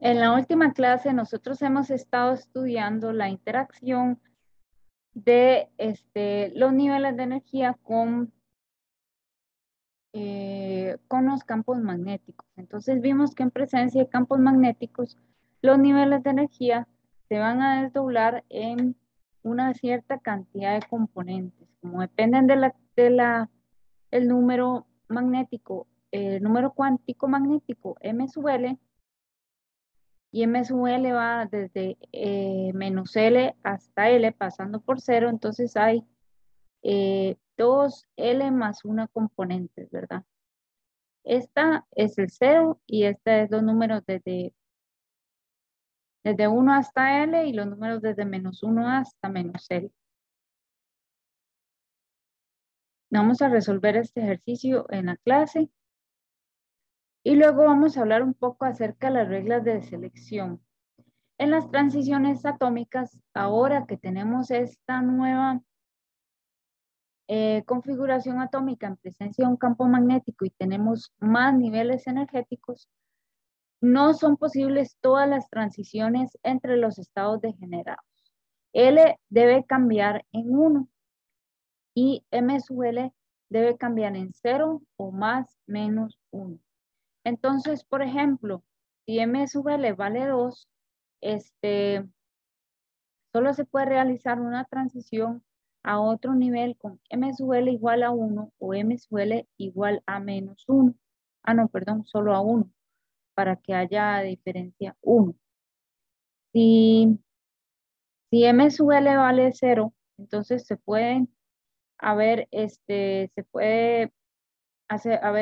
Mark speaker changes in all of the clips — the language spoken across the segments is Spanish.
Speaker 1: En la última clase nosotros hemos estado estudiando la interacción de los niveles de energía con los campos magnéticos. Entonces vimos que en presencia de campos magnéticos los niveles de energía se van a desdoblar en una cierta cantidad de componentes. Como dependen el número magnético, el número cuántico magnético M sub L, y M sub L va desde menos L hasta L, pasando por cero, entonces hay 2L más una componente, ¿verdad? Esta es el cero y esta es los números desde 1 hasta L y los números desde menos 1 hasta menos L. Vamos a resolver este ejercicio en la clase y luego vamos a hablar un poco acerca de las reglas de selección. En las transiciones atómicas, ahora que tenemos esta nueva configuración atómica en presencia de un campo magnético y tenemos más niveles energéticos, no son posibles todas las transiciones entre los estados degenerados. L debe cambiar en 1 y M sub L debe cambiar en 0 o más menos 1. Entonces, por ejemplo, si M sub L vale 2, solo se puede realizar una transición a otro nivel con M sub L igual a 1 o M sub L igual a menos 1. Ah, no, perdón, solo a 1, para que haya diferencia 1. Si M sub L vale 0, entonces se puede haber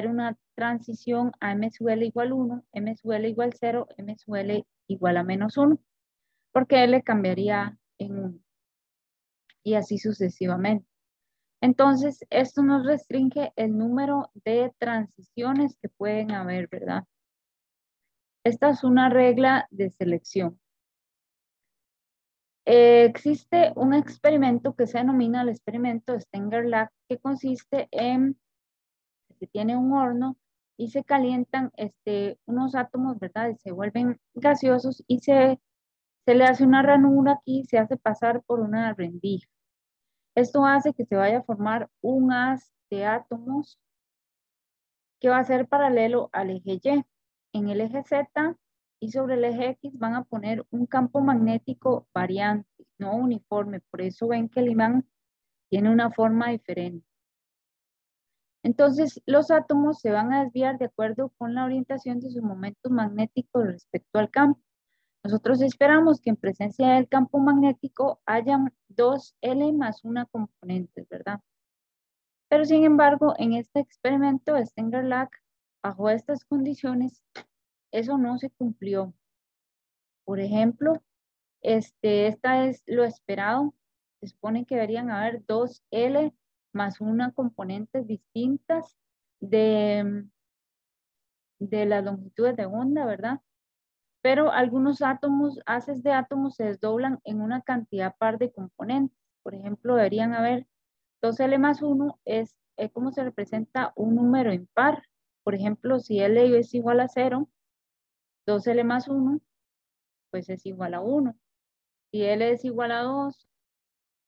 Speaker 1: una transición a M sub L igual 1, M sub L igual 0, M sub L igual a menos 1, porque L cambiaría en 1 y así sucesivamente. Entonces, esto nos restringe el número de transiciones que pueden haber, ¿verdad? Esta es una regla de selección. Existe un experimento que se denomina el experimento de Stenger-Lach, que consiste en que se tiene un horno y se calientan unos átomos, ¿verdad? Y se vuelven gaseosos y se le hace una ranura aquí y se hace pasar por una rendija. Esto hace que se vaya a formar un haz de átomos que va a ser paralelo al eje Y. En el eje Z y sobre el eje X van a poner un campo magnético variante, no uniforme. Por eso ven que el imán tiene una forma diferente. Entonces, los átomos se van a desviar de acuerdo con la orientación de su momento magnético respecto al campo. Nosotros esperamos que en presencia del campo magnético hayan 2L más una componente, ¿verdad? Pero sin embargo, en este experimento de Stenger-Lach, bajo estas condiciones, eso no se cumplió. Por ejemplo, esta es lo esperado. Se supone que deberían haber 2L más una componentes distintas de las longitudes de onda, ¿verdad? Pero algunos átomos, haces de átomos se desdoblan en una cantidad par de componentes. Por ejemplo, deberían haber 2L más 1 es como se representa un número impar. Por ejemplo, si L es igual a 0, 2L más 1, pues es igual a 1. Si L es igual a 2,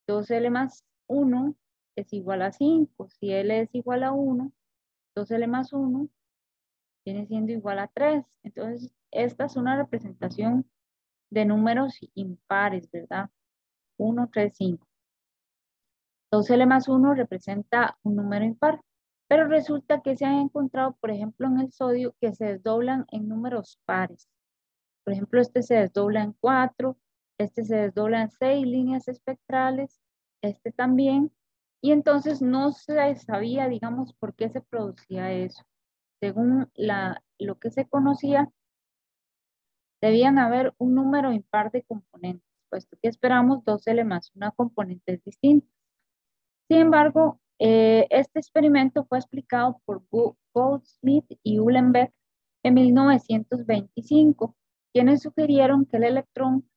Speaker 1: 2L más 1 es igual a 5. Si L es igual a 1, 2L más 1 viene siendo igual a 3. Entonces, esta es una representación de números impares, ¿verdad? 1, 3, 5. 2L más 1 representa un número impar, pero resulta que se han encontrado, por ejemplo, en el sodio, que se desdoblan en números pares. Por ejemplo, este se desdobla en 4, este se desdobla en 6 líneas espectrales, este también, y entonces no se sabía, digamos, por qué se producía eso. Según lo que se conocía, debían haber un número impar de componentes, puesto que esperamos 2L más una componente distinta. Sin embargo, este experimento fue explicado por Goldsmith y Uhlenbeck en 1925, quienes sugirieron que el electrón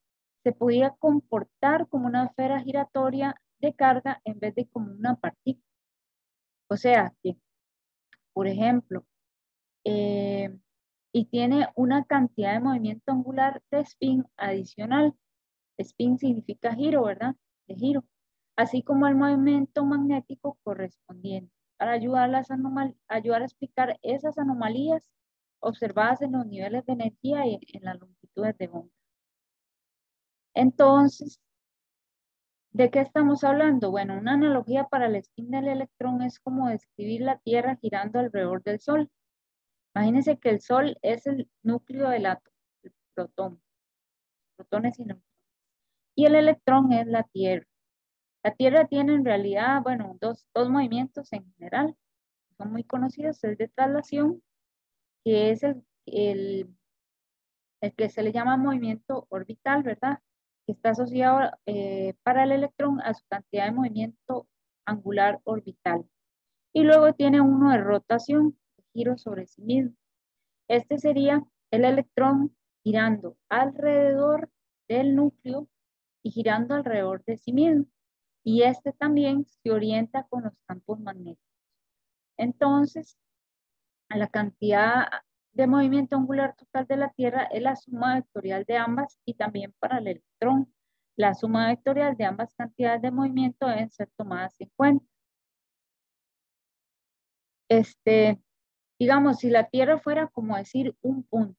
Speaker 1: se podía comportar como una esfera giratoria de carga en vez de como una partícula. O sea que, por ejemplo, y tiene una cantidad de movimiento angular de spin adicional. Spin significa giro, ¿verdad? De giro. Así como el movimiento magnético correspondiente, para ayudar a explicar esas anomalías observadas en los niveles de energía y en las longitudes de onda. Entonces, ¿de qué estamos hablando? Bueno, una analogía para el spin del electrón es como describir la Tierra girando alrededor del Sol. Imagínense que el Sol es el núcleo del átomo, el protón, protones y neutrones. Y el electrón es la Tierra. La Tierra tiene en realidad, bueno, dos movimientos en general, son muy conocidos, el de traslación, que es el que se le llama movimiento orbital, ¿verdad? Que está asociado para el electrón a su cantidad de movimiento angular orbital. Y luego tiene uno de rotación, giro sobre sí mismo. Este sería el electrón girando alrededor del núcleo y girando alrededor de sí mismo. Y este también se orienta con los campos magnéticos. Entonces, la cantidad de movimiento angular total de la Tierra es la suma vectorial de ambas y también para el electrón. La suma vectorial de ambas cantidades de movimiento deben ser tomadas en cuenta. Digamos, si la Tierra fuera como decir un punto,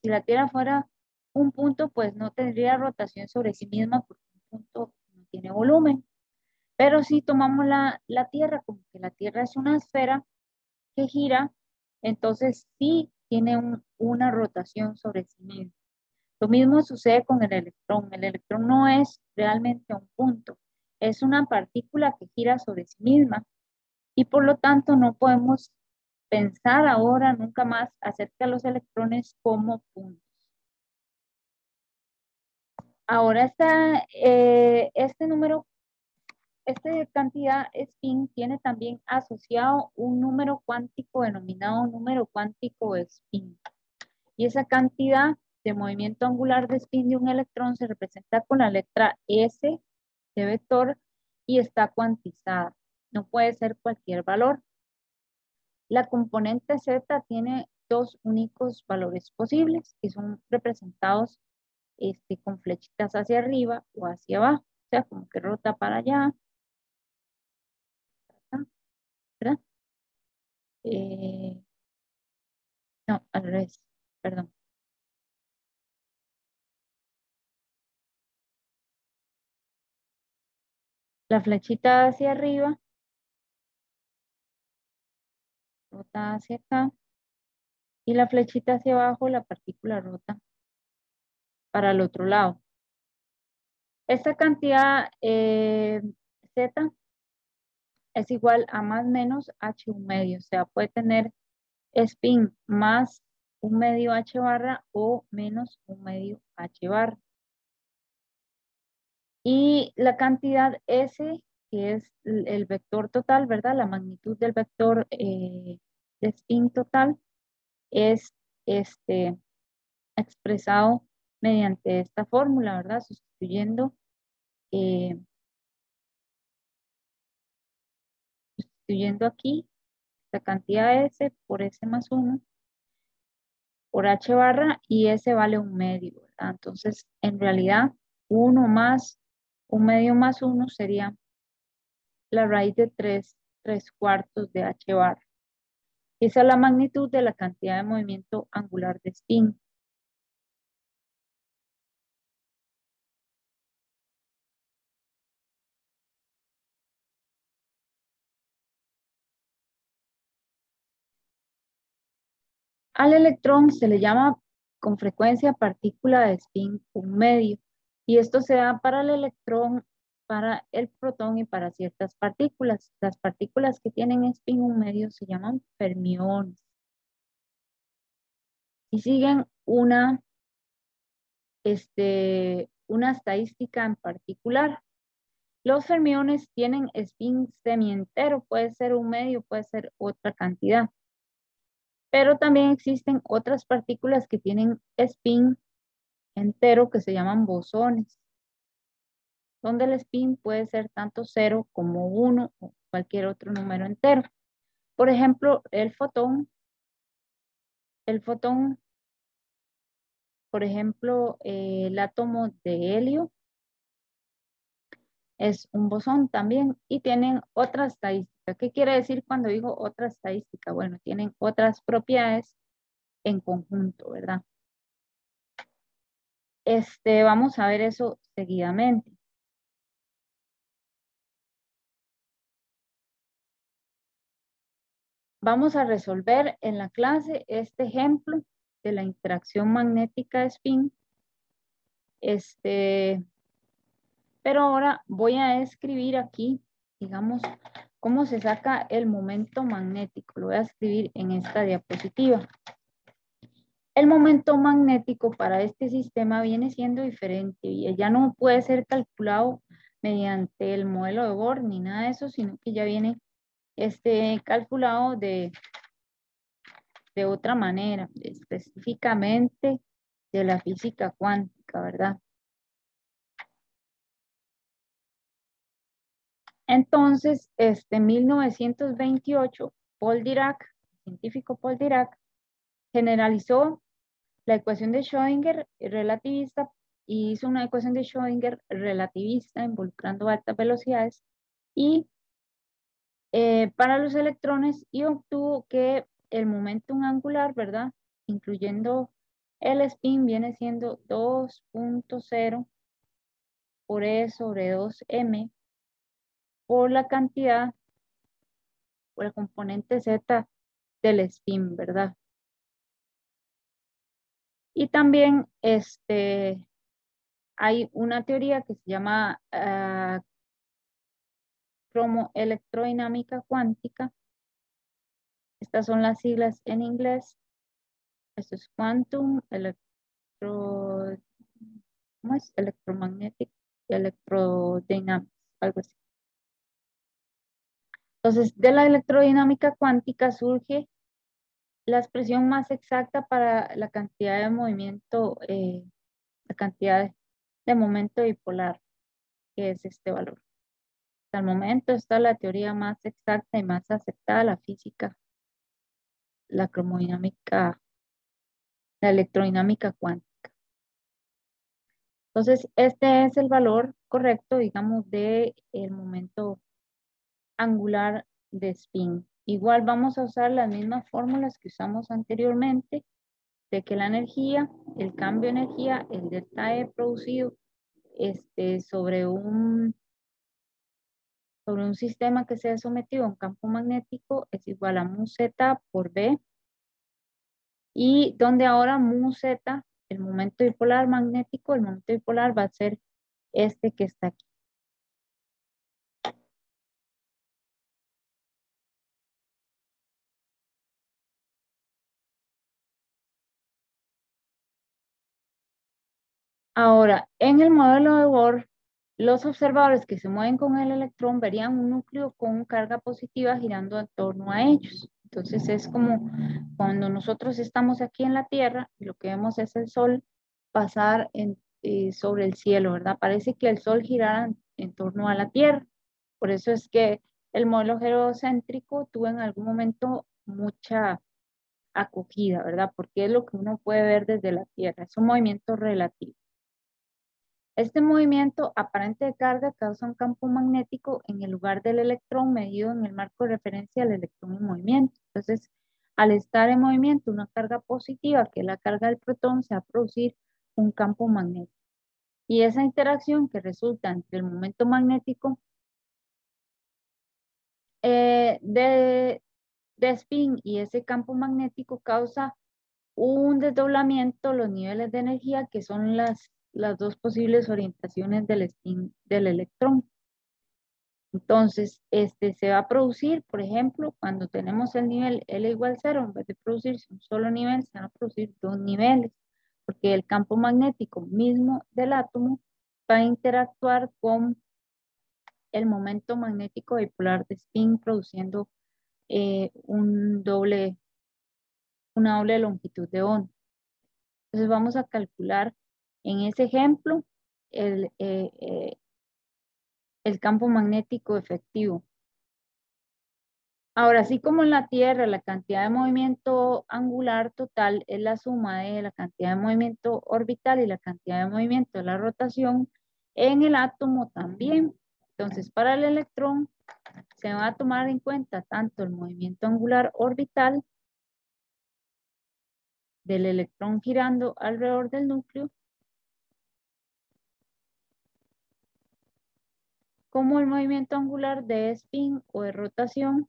Speaker 1: si la Tierra fuera un punto, pues no tendría rotación sobre sí misma porque un punto no tiene volumen. Pero si tomamos la Tierra como que la Tierra es una esfera que gira, entonces sí tiene una rotación sobre sí mismo. Lo mismo sucede con el electrón. El electrón no es realmente un punto, es una partícula que gira sobre sí misma y por lo tanto no podemos pensar ahora nunca más acerca de los electrones como puntos. Ahora este número, esta cantidad spin tiene también asociado un número cuántico denominado número cuántico de spin. Y esa cantidad de movimiento angular de spin de un electrón se representa con la letra S de vector y está cuantizada. No puede ser cualquier valor. La componente Z tiene dos únicos valores posibles que son representados con flechitas hacia arriba o hacia abajo. O sea, como que rota para allá, ¿verdad? Eh, no, al revés, perdón. La flechita hacia arriba, rota hacia acá, y la flechita hacia abajo, la partícula rota para el otro lado. Esta cantidad Z es igual a más menos H un medio, o sea, puede tener spin más un medio H barra o menos un medio H barra. Y la cantidad S, que es el vector total, ¿verdad? La magnitud del vector de spin total es expresado mediante esta fórmula, ¿verdad? Eh, sustituyendo aquí la cantidad S por S más 1 por H barra y S vale un medio, ¿verdad? Entonces, en realidad, 1 más un medio más 1 sería la raíz de 3 cuartos de H barra. Esa es la magnitud de la cantidad de movimiento angular de spin. Al electrón se le llama con frecuencia partícula de spin un medio. Y esto se da para el electrón, para el protón y para ciertas partículas. Las partículas que tienen spin un medio se llaman fermiones. Y siguen una estadística en particular. Los fermiones tienen spin semientero, puede ser un medio, puede ser otra cantidad. Pero también existen otras partículas que tienen spin entero que se llaman bosones, donde el spin puede ser tanto 0 como 1 o cualquier otro número entero. Por ejemplo, el fotón por ejemplo, el átomo de helio es un bosón también y tienen otra estadística. ¿Qué quiere decir cuando digo otra estadística? Bueno, tienen otras propiedades en conjunto, ¿verdad? Vamos a ver eso seguidamente. Vamos a resolver en la clase este ejemplo de la interacción magnética de spin. Pero ahora voy a escribir aquí, digamos, cómo se saca el momento magnético. Lo voy a escribir en esta diapositiva. El momento magnético para este sistema viene siendo diferente y ya no puede ser calculado mediante el modelo de Bohr ni nada de eso, sino que ya viene calculado de otra manera, específicamente de la física cuántica, ¿verdad? Entonces, en 1928, Paul Dirac, el científico Paul Dirac, generalizó la ecuación de Schrödinger relativista y hizo una ecuación de Schrödinger relativista involucrando altas velocidades y para los electrones y obtuvo que el momentum angular, ¿verdad? Incluyendo el spin viene siendo 2.0 por E sobre 2m por la cantidad, por el componente Z del spin, ¿verdad? Y también hay una teoría que se llama cromoelectrodinámica cuántica. Estas son las siglas en inglés. Esto es Quantum Electro, ¿cómo es? Electromagnetic Electrodynamics, algo así. Entonces, de la electrodinámica cuántica surge la expresión más exacta para la cantidad de movimiento, la cantidad de momento dipolar, que es este valor. Hasta el momento está la teoría más exacta y más aceptada, la física, la cromodinámica, la electrodinámica cuántica. Entonces, este es el valor correcto, digamos, de el momento angular de spin. Igual vamos a usar las mismas fórmulas que usamos anteriormente, de que la energía, el cambio de energía, el delta E producido sobre un sistema que sea sometido a un campo magnético es igual a mu z por B, y donde ahora mu z, el momento dipolar magnético, el momento dipolar va a ser este que está aquí. Ahora, en el modelo de Bohr, los observadores que se mueven con el electrón verían un núcleo con carga positiva girando en torno a ellos. Entonces es como cuando nosotros estamos aquí en la Tierra y lo que vemos es el Sol pasar sobre el cielo, ¿verdad? Parece que el Sol girara en torno a la Tierra. Por eso es que el modelo geocéntrico tuvo en algún momento mucha acogida, ¿verdad? Porque es lo que uno puede ver desde la Tierra, es un movimiento relativo. Este movimiento aparente de carga causa un campo magnético en el lugar del electrón medido en el marco de referencia del electrón en movimiento. Entonces, al estar en movimiento, una carga positiva, que es la carga del protón, se va a producir un campo magnético. Y esa interacción que resulta entre el momento magnético de spin y ese campo magnético causa un desdoblamiento, los niveles de energía, que son las dos posibles orientaciones del spin del electrón. Entonces, se va a producir, por ejemplo, cuando tenemos el nivel L igual 0, en vez de producirse un solo nivel, se van a producir dos niveles, porque el campo magnético mismo del átomo va a interactuar con el momento magnético dipolar de spin, produciendo una doble longitud de onda. Entonces vamos a calcular en ese ejemplo el, eh, eh, el campo magnético efectivo. Ahora, así como en la Tierra, la cantidad de movimiento angular total es la suma de la cantidad de movimiento orbital y la cantidad de movimiento de la rotación, en el átomo también. Entonces, para el electrón se va a tomar en cuenta tanto el movimiento angular orbital del electrón girando alrededor del núcleo, como el movimiento angular de spin o de rotación,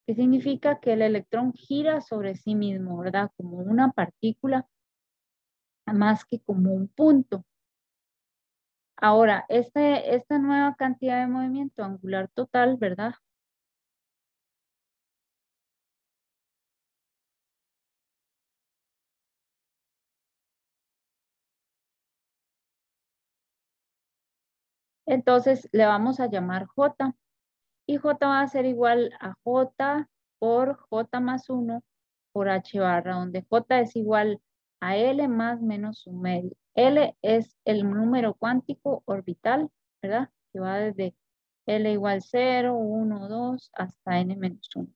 Speaker 1: que significa que el electrón gira sobre sí mismo, ¿verdad? Como una partícula más que como un punto. Ahora, esta nueva cantidad de movimiento angular total, ¿verdad? Entonces le vamos a llamar J. Y J va a ser igual a J por J más 1 por H barra, donde J es igual a L más menos su medio. L es el número cuántico orbital, ¿verdad? Que va desde L igual 0, 1, 2 hasta N menos 1.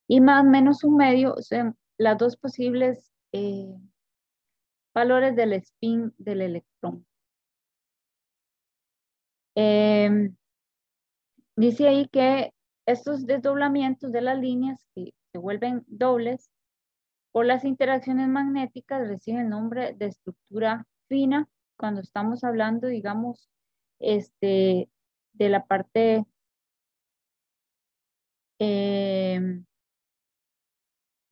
Speaker 1: Y más menos un medio son las dos posibles valores del spin del electrón. Dice ahí que estos desdoblamientos de las líneas que se vuelven dobles por las interacciones magnéticas reciben el nombre de estructura fina cuando estamos hablando, digamos, de la parte de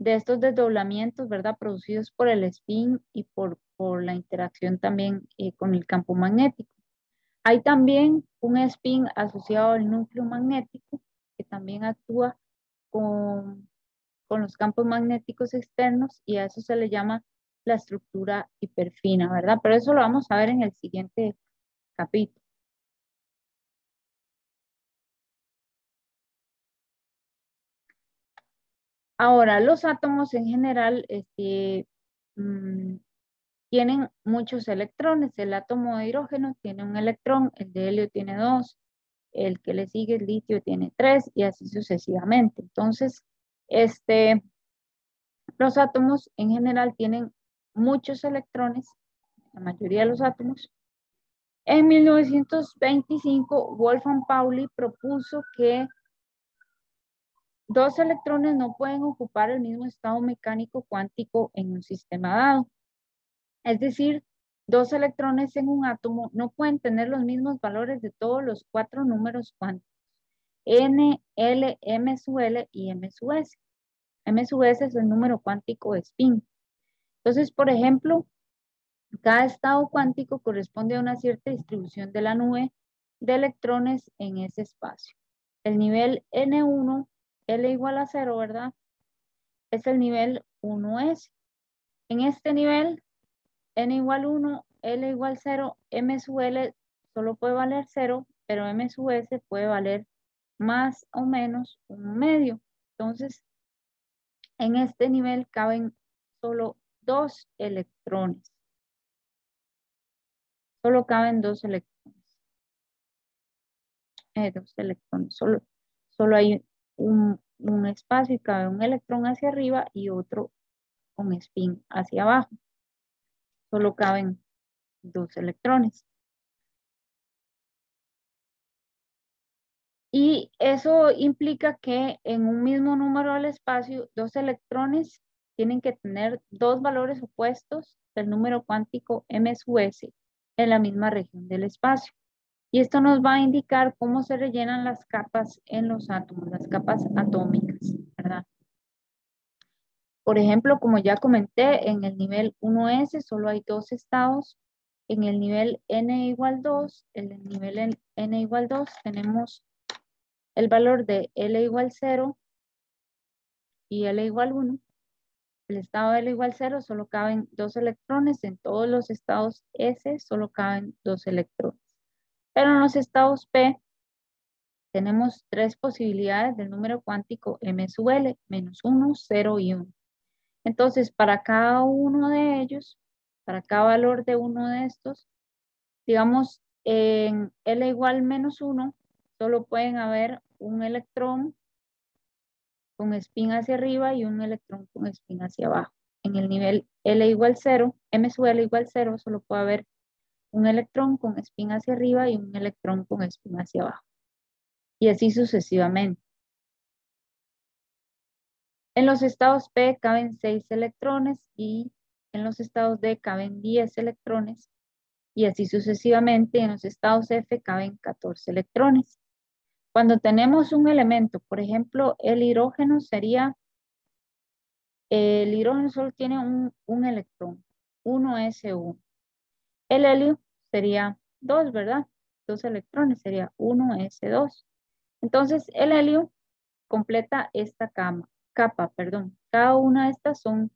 Speaker 1: estos desdoblamientos, ¿verdad? Producidos por el spin y por la interacción también con el campo magnético. Hay también un spin asociado al núcleo magnético que también actúa con los campos magnéticos externos y a eso se le llama la estructura hiperfina, ¿verdad? Pero eso lo vamos a ver en el siguiente capítulo. Ahora, los átomos en general mm, tienen muchos electrones. El átomo de hidrógeno tiene un electrón, el de helio tiene dos, el que le sigue, el litio, tiene tres y así sucesivamente. Entonces, los átomos en general tienen muchos electrones, la mayoría de los átomos. En 1925, Wolfgang Pauli propuso que dos electrones no pueden ocupar el mismo estado mecánico cuántico en un sistema dado. Es decir, dos electrones en un átomo no pueden tener los mismos valores de todos los cuatro números cuánticos. N, L, M sub L y M sub S. M sub S es el número cuántico de spin. Entonces, por ejemplo, cada estado cuántico corresponde a una cierta distribución de la nube de electrones en ese espacio. El nivel N1, L igual a 0, ¿verdad? Es el nivel 1S. En este nivel, N igual 1, L igual 0, M sub L solo puede valer 0, pero M sub S puede valer más o menos un medio. Entonces, en este nivel caben solo dos electrones. Solo caben dos electrones. Solo hay un espacio y cabe un electrón hacia arriba y otro con spin hacia abajo. Solo caben dos electrones. Y eso implica que en un mismo número del espacio, dos electrones tienen que tener dos valores opuestos del número cuántico M sub S en la misma región del espacio. Y esto nos va a indicar cómo se rellenan las capas en los átomos, las capas atómicas, ¿verdad? Por ejemplo, como ya comenté, en el nivel 1S solo hay dos estados. En el nivel N igual 2, en el nivel N igual 2 tenemos el valor de L igual 0 y L igual 1. El estado L igual 0 solo caben dos electrones. En todos los estados S solo caben dos electrones. Pero en los estados P tenemos tres posibilidades del número cuántico M sub L, menos 1, 0 y 1. Entonces, para cada uno de ellos, para cada valor de uno de estos, digamos, en L igual menos 1, solo pueden haber un electrón con spin hacia arriba y un electrón con spin hacia abajo. En el nivel L igual 0, M sub L igual 0, solo puede haber un electrón con spin hacia arriba y un electrón con spin hacia abajo. Y así sucesivamente. En los estados P caben 6 electrones y en los estados D caben 10 electrones. Y así sucesivamente en los estados F caben 14 electrones. Cuando tenemos un elemento, por ejemplo, el hidrógeno solo tiene un electrón, 1s1. El helio sería 2, ¿verdad? 2 electrones sería 1s2. Entonces, el helio completa esta capa, perdón. Cada una de estas son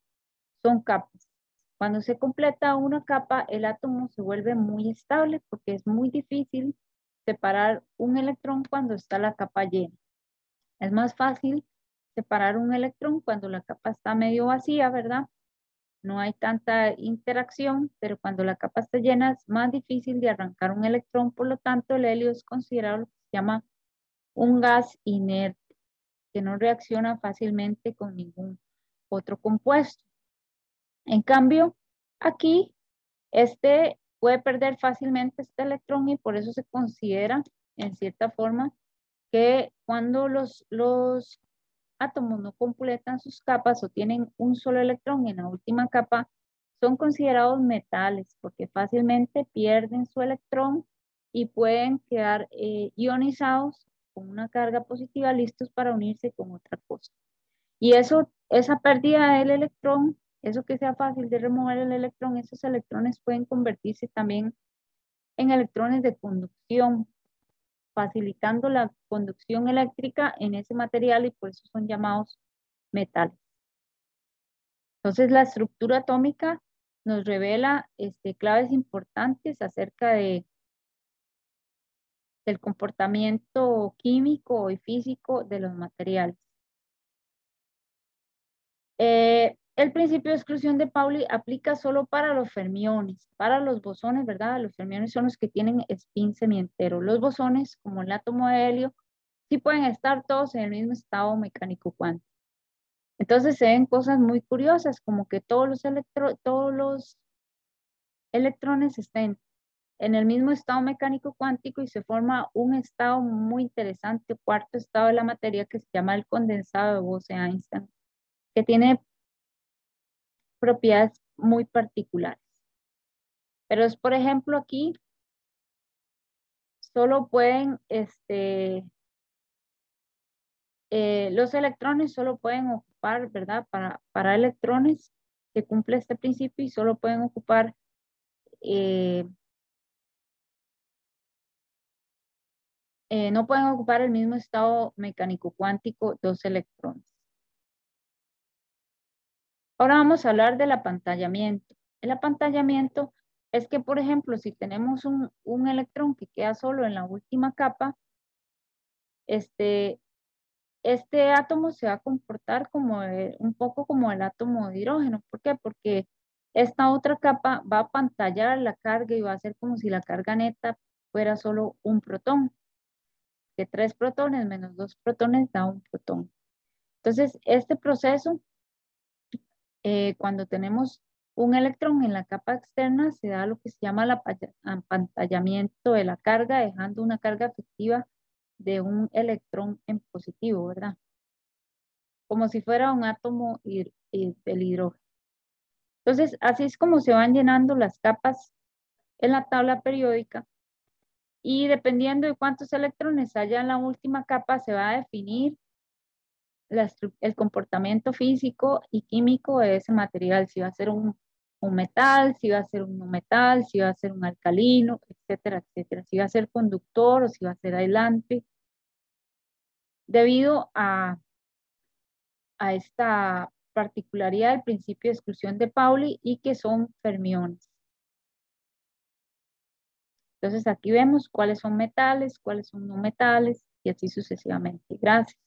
Speaker 1: capas. Cuando se completa una capa, el átomo se vuelve muy estable porque es muy difícil separar un electrón cuando está la capa llena. Es más fácil separar un electrón cuando la capa está medio vacía, ¿verdad? No hay tanta interacción, pero cuando la capa está llena es más difícil de arrancar un electrón, por lo tanto el helio es considerado lo que se llama un gas inerte, que no reacciona fácilmente con ningún otro compuesto. En cambio, aquí puede perder fácilmente este electrón y por eso se considera, en cierta forma, que cuando los átomos no completan sus capas o tienen un solo electrón en la última capa, son considerados metales porque fácilmente pierden su electrón y pueden quedar ionizados con una carga positiva listos para unirse con otra cosa. Y esa pérdida del electrón, eso que sea fácil de remover el electrón, esos electrones pueden convertirse también en electrones de conducción, facilitando la conducción eléctrica en ese material y por eso son llamados metales. Entonces la estructura atómica nos revela claves importantes acerca del comportamiento químico y físico de los materiales. El principio de exclusión de Pauli aplica solo para los fermiones, para los bosones, ¿verdad? Los fermiones son los que tienen spin semientero. Los bosones, como el átomo de helio, sí pueden estar todos en el mismo estado mecánico cuántico. Entonces se ven cosas muy curiosas, como que todos los electrones estén en el mismo estado mecánico cuántico y se forma un estado muy interesante, cuarto estado de la materia que se llama el condensado de Bose-Einstein, que tiene propiedades muy particulares. Pero es, por ejemplo, aquí solo pueden, los electrones solo pueden ocupar, ¿verdad? Para electrones que cumple este principio y solo pueden ocupar no pueden ocupar el mismo estado mecánico cuántico dos electrones. Ahora vamos a hablar del apantallamiento. El apantallamiento es que, por ejemplo, si tenemos un electrón que queda solo en la última capa, este átomo se va a comportar como un poco como el átomo de hidrógeno. ¿Por qué? Porque esta otra capa va a apantallar la carga y va a ser como si la carga neta fuera solo un protón. Que 3 protones menos 2 protones da un protón. Entonces, este proceso, cuando tenemos un electrón en la capa externa, se da lo que se llama el apantallamiento de la carga, dejando una carga efectiva de un electrón en positivo, ¿verdad? Como si fuera un átomo del hidrógeno. Entonces, así es como se van llenando las capas en la tabla periódica y dependiendo de cuántos electrones haya en la última capa, se va a definir el comportamiento físico y químico de ese material, si va a ser un metal, si va a ser un no metal, si va a ser un alcalino, etcétera, etcétera, si va a ser conductor o si va a ser aislante, debido a esta particularidad del principio de exclusión de Pauli y que son fermiones. Entonces aquí vemos cuáles son metales, cuáles son no metales y así sucesivamente. Gracias.